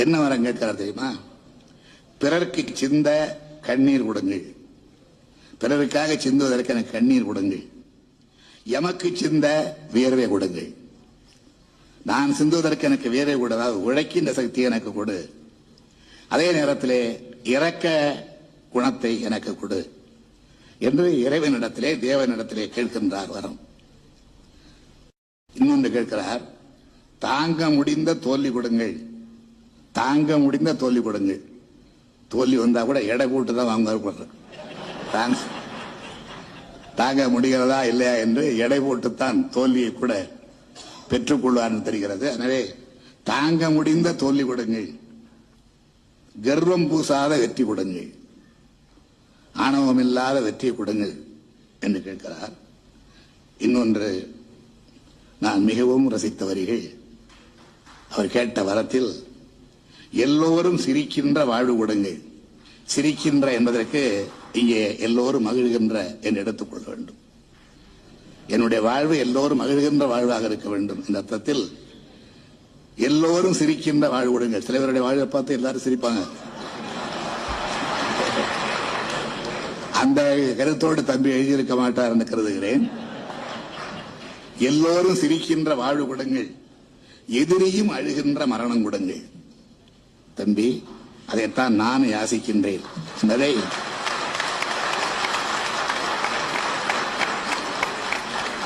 என்ன வரம் கேட்கிறார் தெரியுமா? பிறருக்கு சிந்த கண்ணீர் கொடுங்கள், பிறருக்காக சிந்துவதற்கு எனக்கு கண்ணீர் கொடுங்கள், எமக்கு சிந்த வியர்வை கொடுங்கள். நான் சிந்துவதற்கு எனக்கு வியர்வை கூட, உழைக்கின்ற சக்தி எனக்கு கொடு, அதே நேரத்திலே இரக்க குணத்தை எனக்கு கொடு என்று இறைவனிடத்திலே தேவனிடத்திலே கேட்கின்றார் வரம். இன்னொன்று கேட்கிறார், தாங்க முடிந்த தோல்வி கொடுங்கள், தாங்க முடிந்த தோல்வி கொடுங்கள். தோல்வி வந்தா கூட எடை போட்டு தான் வாங்க, தாங்க முடிகிறதா இல்லையா என்று எடை போட்டுத்தான் தோல்வியை கூட பெற்றுக்கொள்வார் தெரிகிறது. எனவே தாங்க முடிந்த தோல்வி கொடுங்கள், கர்வம் பூசாத வெற்றி கொடுங்கள், ஆணவம் இல்லாத வெற்றியை கொடுங்கள் என்று கேட்கிறார். இன்னொன்று நான் மிகவும் ரசித்த வரிகள். அவர் கேட்ட வரத்தில் எல்லோரும் சிரிக்கின்ற வாழ்வு கொடுங்கள். சிரிக்கின்ற என்பதற்கு இங்கே எல்லோரும் மகிழ்கின்ற என்று எடுத்துக்கொள்ள வேண்டும். என்னுடைய வாழ்வு எல்லோரும் மகிழ்கின்ற வாழ்வாக இருக்க வேண்டும் என்ற அர்த்தத்தில் எல்லோரும் சிரிக்கின்ற வாழ்வு கொடுங்கள். சில பேருடைய வாழ்வை பார்த்து எல்லாரும் சிரிப்பாங்க. அந்த கருத்தோடு தம்பி எழுதியிருக்க மாட்டார் என்று கருதுகிறேன். எல்லோரும் சிரிக்கின்ற வாழ்வு கொடுங்கள், எதிரியும் அழுகின்ற மரணம் கொடுங்கள். தம்பி, அதைத்தான் நான் யாசிக்கின்றேன் என்பதை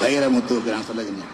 வைரமுத்துவுக்கு நான் சொல்லுகின்றேன்.